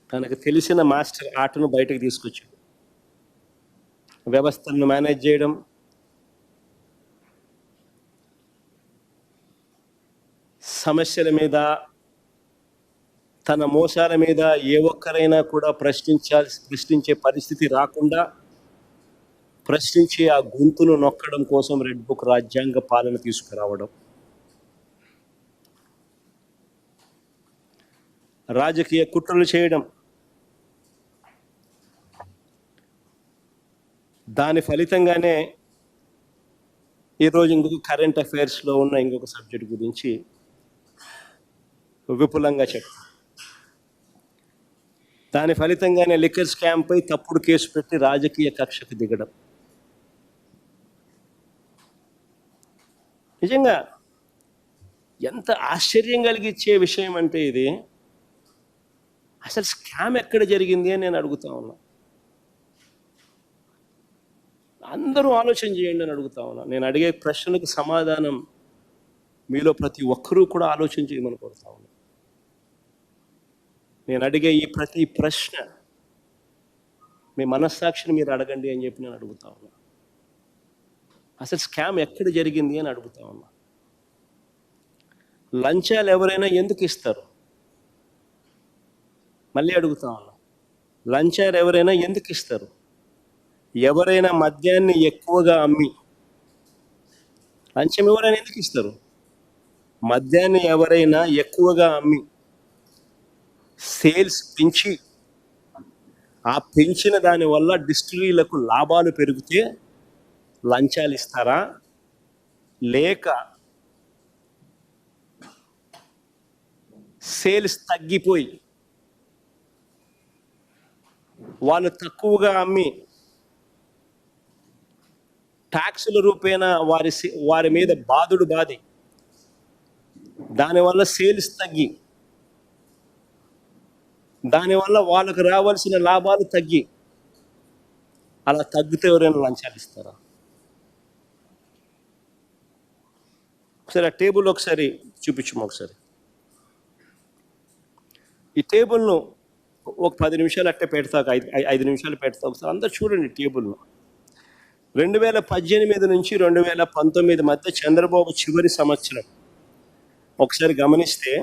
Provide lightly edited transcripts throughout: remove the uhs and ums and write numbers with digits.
తనకు తెలిసిన మాస్టర్ ఆటను బయటకు తీసుకొచ్చాడు. వ్యవస్థలను మేనేజ్ చేయడం, సమస్యల మీద, తన మోసాల మీద ఏ ఒక్కరైనా కూడా ప్రశ్నించే పరిస్థితి రాకుండా ప్రశ్నించి ఆ గొంతును నొక్కడం కోసం రెడ్ బుక్ రాజ్యాంగ పాలన తీసుకురావడం, రాజకీయ కుట్రలు చేయడం, దాని ఫలితంగానే ఈరోజు ఇంకొక కరెంట్ అఫైర్స్లో ఉన్న ఇంకొక సబ్జెక్ట్ గురించి విపులంగా చెప్తాను. దాని ఫలితంగానే లిక్కర్ స్కామ్పై తప్పుడు కేసు పెట్టి రాజకీయ కక్షకు దిగడం. నిజంగా ఎంత ఆశ్చర్యం కలిగించే విషయం అంటే ఇది. అసలు స్కామ్ ఎక్కడ జరిగింది అని నేను అడుగుతా ఉన్నా. అందరూ ఆలోచన చేయండి అని అడుగుతా ఉన్నా. నేను అడిగే ప్రశ్నలకు సమాధానం మీలో ప్రతి ఒక్కరూ కూడా ఆలోచన చేయమని కోరుతా ఉన్నా. నేను అడిగే ఈ ప్రతి ప్రశ్న మీ మనస్సాక్షిని మీరు అడగండి అని చెప్పి నేను అడుగుతా ఉన్నా. అసలు స్కామ్ ఎక్కడ జరిగింది అని అడుగుతా ఉన్నా. లంచాలు ఎవరైనా ఎందుకు ఇస్తారు? మళ్ళీ అడుగుతా ఉన్నా. లంచాలు ఎవరైనా ఎందుకు ఇస్తారు? ఎవరైనా మద్యాన్ని ఎక్కువగా అమ్మి, లంచం ఎవరైనా ఎందుకు ఇస్తారు? మద్యాన్ని ఎవరైనా ఎక్కువగా అమ్మి సేల్స్ పెంచి ఆ పెంచిన దానివల్ల డిస్టిలరీలకు లాభాలు పెరిగితే లంచాలు ఇస్తారా? లేక సేల్స్ తగ్గిపోయి వాళ్ళు తక్కువగా అమ్మి ట్యాక్సుల రూపేణా వారి మీద బాధి దానివల్ల సేల్స్ తగ్గి దానివల్ల వాళ్ళకు రావాల్సిన లాభాలు తగ్గి అలా తగ్గితే ఎవరైనా లంచాలు ఇస్తారా? ఒకసారి ఆ టేబుల్ ఒకసారి చూపించము. ఒకసారి ఈ టేబుల్ను ఒక 10 నిమిషాలు అట్టే పెడతా, 5 నిమిషాలు పెడతా. ఒకసారి అందరు చూడండి టేబుల్ను. 2018 నుంచి 2019 మధ్య చంద్రబాబు చివరి సంవత్సరం ఒకసారి గమనిస్తే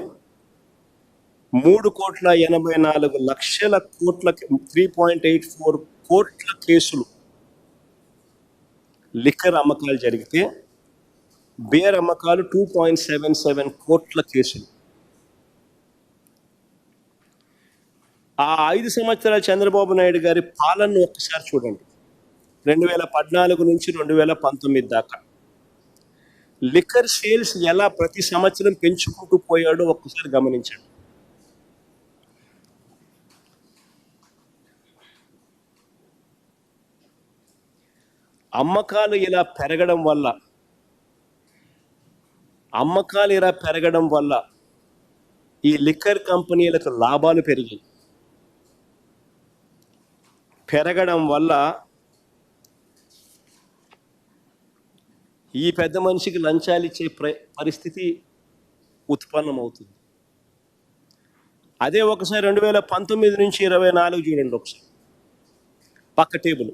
3,84,00,00,000 కోట్ల 3.84 కోట్ల కేసులు లిక్కర్ అమ్మకాలు జరిగితే బేర్ అమ్మకాలు 2.77 కోట్ల కేసులు. ఆ 5 సంవత్సరాల చంద్రబాబు నాయుడు గారి పాలనను ఒక్కసారి చూడండి. 2014 నుంచి 2019 దాకా లిక్కర్ సేల్స్ ఎలా ప్రతి సంవత్సరం పెంచుకుంటూ పోయాడో ఒక్కసారి గమనించండి. అమ్మకాలు ఇలా పెరగడం వల్ల ఈ లిక్కర్ కంపెనీలకు లాభాలు పెరగడం వల్ల ఈ పెద్ద మనిషికి లంచాలు ఇచ్చే పరిస్థితి ఉత్పన్నమవుతుంది. అదే ఒకసారి 2019 నుంచి 24 చూడండి. ఒకసారి పక్క టేబుల్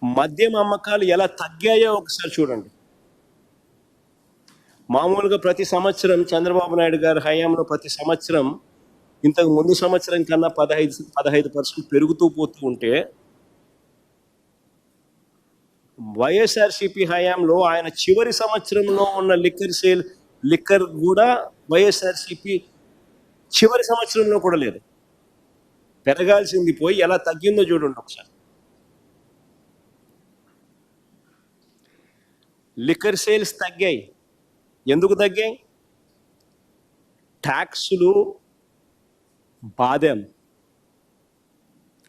మద్యం అమ్మకాలు ఎలా తగ్గాయో ఒకసారి చూడండి. మామూలుగా ప్రతి సంవత్సరం చంద్రబాబు నాయుడు గారి హయాంలో ప్రతి సంవత్సరం ఇంతకు ముందు సంవత్సరం కన్నా 15% పెరుగుతూ పోతూ ఉంటే వైఎస్ఆర్సీపీ హయాంలో ఆయన చివరి సంవత్సరంలో ఉన్న లిక్కర్ కూడా వైఎస్ఆర్సీపీ చివరి సంవత్సరంలో కూడా లేదు. పెరగాల్సింది పోయి ఎలా తగ్గిందో చూడండి ఒకసారి. లిక్కర్ సేల్స్ తగ్గాయి. ఎందుకు తగ్గాయి? ట్యాక్సులు బాధం.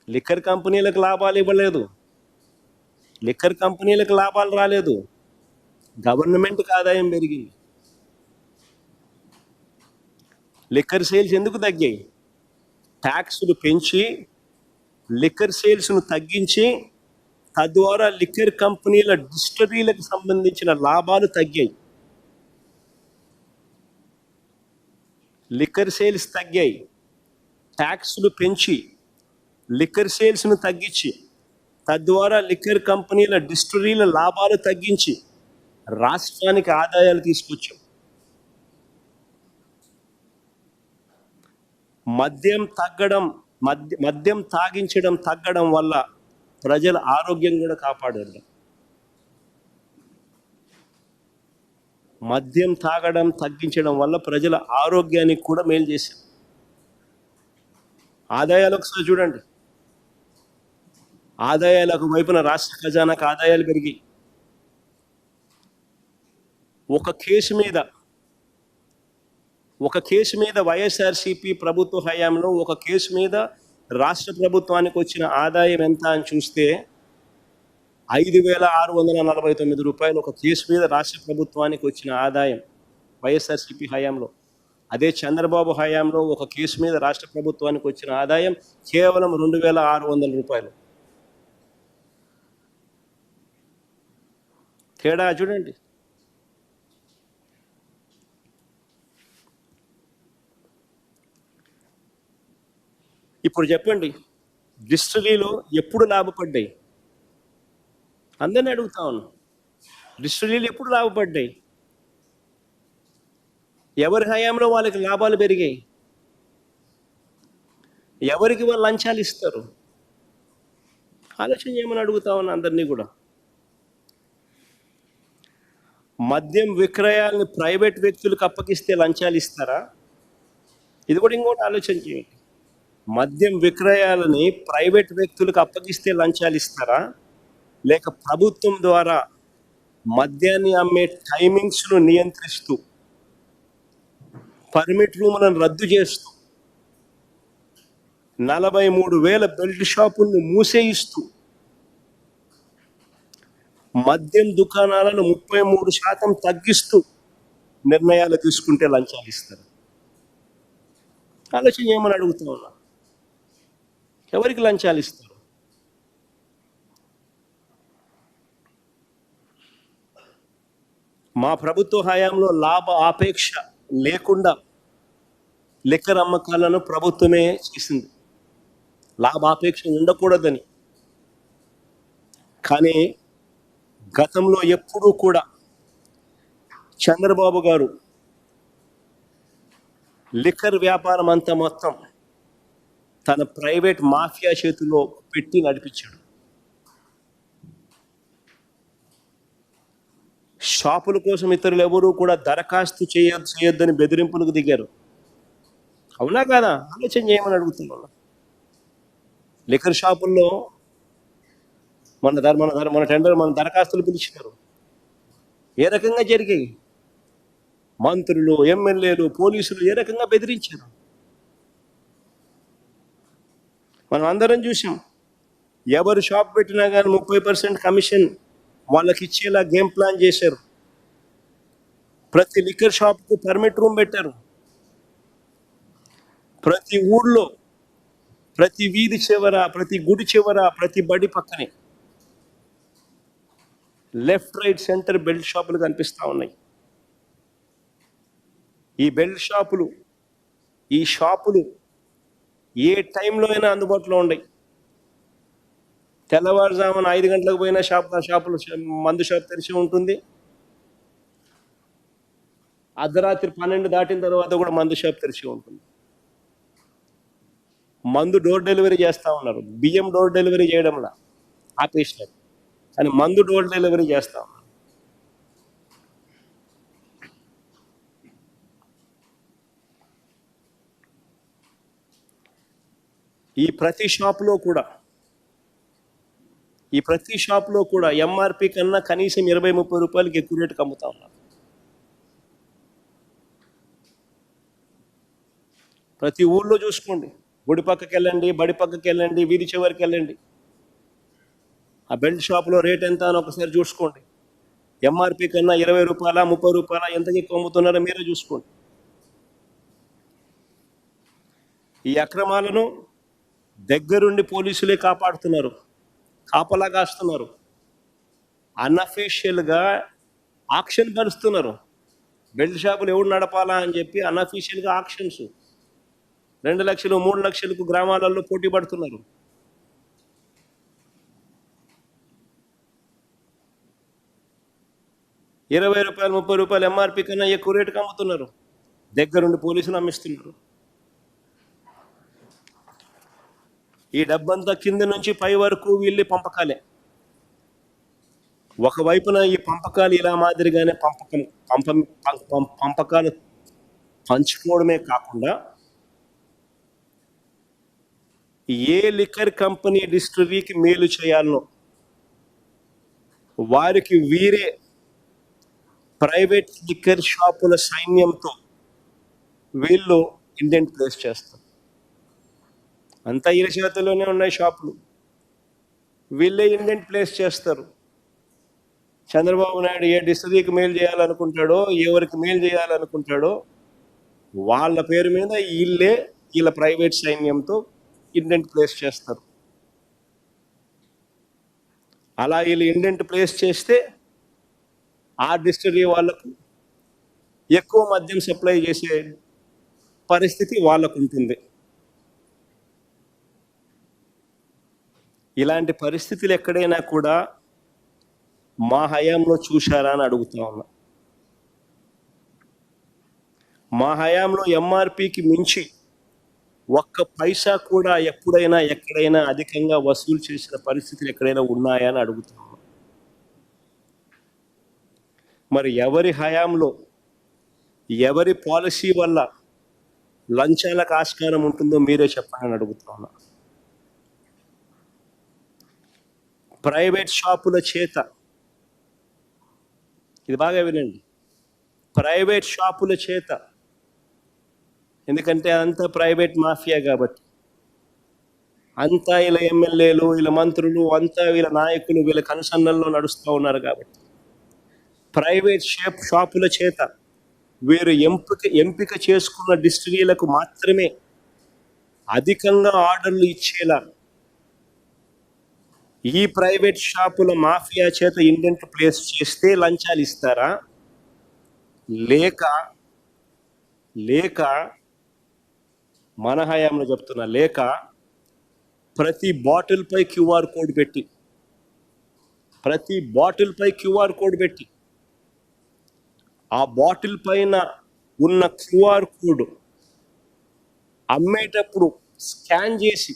లిక్కర్ కంపెనీలకు లాభాలు ఇవ్వలేదు, లిక్కర్ కంపెనీలకు లాభాలు రాలేదు, గవర్నమెంట్కి ఆదాయం పెరిగింది. లిక్కర్ సేల్స్ ఎందుకు తగ్గాయి? ట్యాక్సులు పెంచి లిక్కర్ సేల్స్ను తగ్గించి తద్వారా లిక్కర్ కంపెనీల డిస్టిలరీలకు సంబంధించిన లాభాలు తగ్గాయి. లిక్కర్ సేల్స్ తగ్గాయి. ట్యాక్సులు పెంచి లిక్కర్ సేల్స్ను తగ్గించి తద్వారా లిక్కర్ కంపెనీల డిస్టిలరీల లాభాలు తగ్గించి రాష్ట్రానికి ఆదాయాలు తీసుకొచ్చాం. మద్యం తాగించడం తగ్గడం వల్ల ప్రజల ఆరోగ్యం కూడా కాపాడారు. మద్యం తాగడం తగ్గించడం వల్ల ప్రజల ఆరోగ్యానికి కూడా మేలు చేశాం. ఆదాయాలు ఒకసారి చూడండి. ఆదాయాలకు వైపున రాష్ట్ర ఖజానాకు ఆదాయాలు పెరిగి ఒక కేసు మీద వైఎస్ఆర్సీపీ ప్రభుత్వ హయాంలో ఒక కేసు మీద రాష్ట్ర ప్రభుత్వానికి వచ్చిన ఆదాయం ఎంత అని చూస్తే 5,649 రూపాయలు ఒక కేసు మీద రాష్ట్ర ప్రభుత్వానికి వచ్చిన ఆదాయం వైఎస్ఆర్సీపీ హయాంలో. అదే చంద్రబాబు హయాంలో ఒక కేసు మీద రాష్ట్ర ప్రభుత్వానికి వచ్చిన ఆదాయం కేవలం 2,600 రూపాయలు. తేడా చూడండి. ఇప్పుడు చెప్పండి, డిస్టిలరీలో ఎప్పుడు లాభపడ్డాయి? అందరినీ అడుగుతా ఉన్నాను, డిస్టిలరీలు ఎప్పుడు లాభపడ్డాయి? ఎవరి హయాంలో వాళ్ళకి లాభాలు పెరిగాయి? ఎవరికి వాళ్ళు లంచాలు ఇస్తారు? ఆలోచన చేయమని అడుగుతా ఉన్నా అందరినీ కూడా. మద్యం విక్రయాలను ప్రైవేట్ వ్యక్తులకు అప్పగిస్తే లంచాలు ఇస్తారా? ఇది కూడా ఇంకోటి ఆలోచన చేయండి. మద్యం విక్రయాలని ప్రైవేట్ వ్యక్తులకు అప్పగిస్తే లంచాలు ఇస్తారా, లేక ప్రభుత్వం ద్వారా మద్యాన్ని అమ్మే టైమింగ్స్ను నియంత్రిస్తూ పర్మిట్ రూములను రద్దు చేస్తూ 43,000 బెల్ట్ షాపులను మూసేయిస్తూ మద్యం దుకాణాలను 33% తగ్గిస్తూ నిర్ణయాలు తీసుకుంటే లంచాలు ఇస్తారు? ఆలోచన చేయమని అడుగుతా ఉన్నా. ఎవరికి లంచాలు ఇస్తారు? మా ప్రభుత్వ హయాంలో లాభ ఆపేక్ష లేకుండా లిక్కర్ అమ్మకాలను ప్రభుత్వమే చేసింది, లాభాపేక్ష ఉండకూడదని. కానీ గతంలో ఎప్పుడూ కూడా చంద్రబాబు గారు లిక్కర్ వ్యాపారం అంతా మొత్తం తన ప్రైవేట్ మాఫియా చేతిలో పెట్టి నడిపించాడు. షాపుల కోసం ఇతరులు ఎవరూ కూడా దరఖాస్తు చేయొద్దని బెదిరింపులకు దిగారు. అవునా కాదా? ఆలోచన చేయమని అడుగుతున్నాను. లిక్కర్ షాపుల్లో మన దరఖాస్తులు పిలిచినారు. ఏ రకంగా జరిగాయి? మంత్రులు, ఎమ్మెల్యేలు, పోలీసులు ఏ రకంగా బెదిరించారు? మనం అందరం చూసాం. ఎవరు షాప్ పెట్టినా కానీ 30% కమిషన్ వాళ్ళకి ఇచ్చేలా గేమ్ ప్లాన్ చేశారు. ప్రతి లిక్కర్ షాప్కు పర్మిట్ రూమ్ పెట్టారు. ప్రతి ఊళ్ళో, ప్రతి వీధి చివర, ప్రతి గుడి చివర, ప్రతి బడి పక్కనే లెఫ్ట్, రైట్, సెంటర్ బెల్ట్ షాపులు కనిపిస్తూ ఉన్నాయి. ఈ షాపులు ఏ టైంలో అయినా అందుబాటులో ఉన్నాయి. తెల్లవారుజామున 5 గంటలకు పోయిన మందు షాప్ తెరిచి ఉంటుంది. అర్ధరాత్రి 12 దాటిన తర్వాత కూడా మందు షాప్ తెరిచి ఉంటుంది. మందు డోర్ డెలివరీ చేస్తూ ఉన్నారు. బియ్యం డోర్ డెలివరీ చేయడంలా ఆపేసినారు, కానీ మందు డోర్ డెలివరీ చేస్తూ ఉన్నారు. ఈ ప్రతి షాప్లో కూడా ఎంఆర్పి కన్నా కనీసం 20-30 రూపాయలకి ఎక్కువ రేటుకి అమ్ముతా ఉన్నారు. ప్రతి ఊళ్ళో చూసుకోండి. గుడి పక్కకి వెళ్ళండి, బడి పక్కకి వెళ్ళండి, వీధి చివరికి వెళ్ళండి. ఆ బెల్ట్ షాప్లో రేట్ ఎంత అని ఒకసారి చూసుకోండి. ఎంఆర్పి కన్నా 20 రూపాయల, 30 రూపాయల ఎంతకి ఎక్కువ అమ్ముతున్నారో మీరే చూసుకోండి. ఈ అక్రమాలను దగ్గరుండి పోలీసులే కాపాడుతున్నారు, కాపలా కాస్తున్నారు. అన్అఫీషియల్గా ఆక్షన్ పరుస్తున్నారు. బెల్ట్ షాపులు ఎవరు నడపాలా అని చెప్పి అన్అఫీషియల్గా ఆక్షన్స్. 2 లక్షలు 3 లక్షలకు గ్రామాలలో పోటీ పడుతున్నారు. ₹20 ₹30 ఎంఆర్పి కన్నా ఎక్కువ రేటుకి అమ్ముతున్నారు. దగ్గరుండి పోలీసులు అమ్మిస్తున్నారు. ఈ డబ్బంతా కింద నుంచి పై వరకు వీళ్ళే పంపకాలే. ఒకవైపున ఈ పంపకాలు ఇలా మాదిరిగానే పంపకాలు పంచుకోవడమే కాకుండా ఏ లిక్కర్ కంపెనీ డిస్టిలరీకి మేలు చేయాలనో వారికి వీరే ప్రైవేట్ లిక్కర్ షాపుల సైన్యంతో వీళ్ళు ఇండెంట్ ప్లేస్ చేస్తారు. అంతా వీళ్ళ చేతుల్లోనే ఉన్నాయి షాపులు, వీళ్ళే ఇండెంట్ ప్లేస్ చేస్తారు. చంద్రబాబు నాయుడు ఏ డిస్టిలరీకి మేలు చేయాలనుకుంటాడో, ఎవరికి మేలు చేయాలనుకుంటాడో వాళ్ళ పేరు మీద వీళ్ళ ప్రైవేట్ సైన్యంతో ఇండెంట్ ప్లేస్ చేస్తారు. అలా వీళ్ళు ఇండెంట్ ప్లేస్ చేస్తే ఆ డిస్టిలరీ వాళ్ళకు ఎక్కువ మద్యం సప్లై చేసే పరిస్థితి వాళ్ళకు ఉంటుంది. ఇలాంటి పరిస్థితులు ఎక్కడైనా కూడా మా హయాంలో చూశారా అని అడుగుతా ఉన్నా. మా హయాంలో ఎంఆర్పికి మించి ఒక్క పైసా కూడా ఎప్పుడైనా ఎక్కడైనా అధికంగా వసూలు చేసిన పరిస్థితులు ఎక్కడైనా ఉన్నాయా అని అడుగుతా ఉన్నా. మరి ఎవరి హయాంలో ఎవరి పాలసీ వల్ల లంచాలకు ఆస్కారం ఉంటుందో మీరే చెప్పండి అని అడుగుతా ఉన్నా. ప్రైవేట్ షాపుల చేత, ఇది బాగా వినండి, ప్రైవేట్ షాపుల చేత, ఎందుకంటే అంతా ప్రైవేట్ మాఫియా కాబట్టి, అంతా వీళ్ళ ఎమ్మెల్యేలు వీళ్ళ మంత్రులు అంతా వీళ్ళ నాయకులు వీళ్ళ కనుసన్నల్లో నడుస్తూ ఉన్నారు కాబట్టి ప్రైవేట్ షాపుల చేత వీరు ఎంపిక చేసుకున్న డిస్టిలరీలకు మాత్రమే అధికంగా ఆర్డర్లు ఇచ్చేలా ఈ ప్రైవేట్ షాపుల మాఫియా చేత ఇండెంట్ ప్లేస్ చేస్తే లంచాలు ఇస్తారా, లేక మన హయాంలో చెప్తున్నా, లేక ప్రతి బాటిల్ పై QR కోడ్ పెట్టి ఆ బాటిల్ పైన ఉన్న QR కోడ్ అమ్మేటప్పుడు స్కాన్ చేసి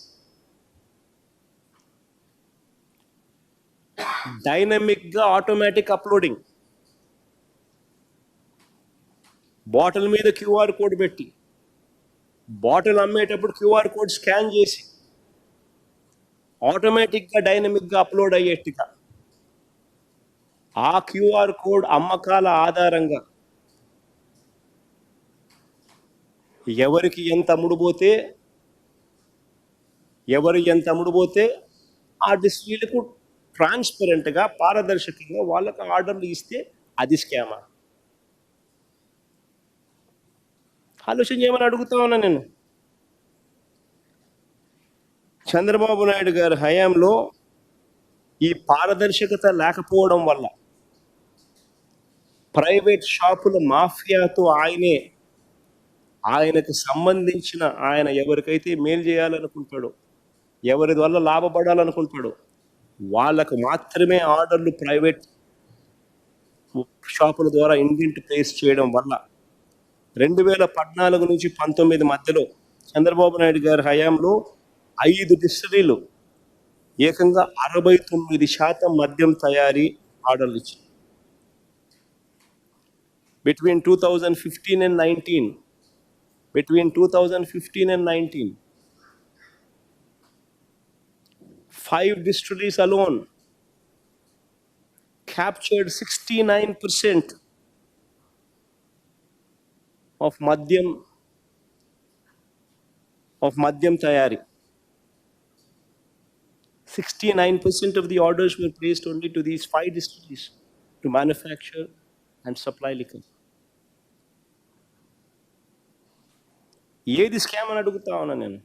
డైనమిక్గా ఆటోమేటిక్ అప్లోడింగ్, బాటిల్ మీద QR కోడ్ పెట్టి బాటిల్ అమ్మేటప్పుడు QR కోడ్ స్కాన్ చేసి ఆటోమేటిక్గా డైనమిక్గా అప్లోడ్ అయ్యేట్టుగా ఆ QR కోడ్ అమ్మకాల ఆధారంగా ఎవరికి ఎంత అమ్ముడుపోతే ఆ డిస్ట్రిక్ట్లకు ట్రాన్స్పరెంట్గా పారదర్శకంగా వాళ్ళకు ఆర్డర్లు ఇస్తే అది స్కామా? ఆలోచన చేయమని అడుగుతా ఉన్నా నేను. చంద్రబాబు నాయుడు గారి హయాంలో ఈ పారదర్శకత లేకపోవడం వల్ల ప్రైవేట్ షాపుల మాఫియాతో ఆయనకు సంబంధించిన ఆయన ఎవరికైతే మేలు చేయాలనుకుంటాడో, ఎవరి వల్ల లాభపడాలనుకుంటాడో వాళ్ళకు మాత్రమే ఆర్డర్లు ప్రైవేట్ షాపుల ద్వారా ఇండెంట్ ప్లేస్ చేయడం వల్ల 2014 నుంచి 19 మధ్యలో చంద్రబాబు నాయుడు గారి హయాంలో 5 డిస్టిలరీలు ఏకంగా 69% మద్యం తయారీ ఆర్డర్లు ఇచ్చాయి. Between 2015 and 19, 5 distilleries alone captured 69% of Madhyam Tayari. 69% of the orders were placed only to these 5 distilleries to manufacture and supply liquor. ఏది స్కామ్ అని అడుగుతా ఉన్నా నేను.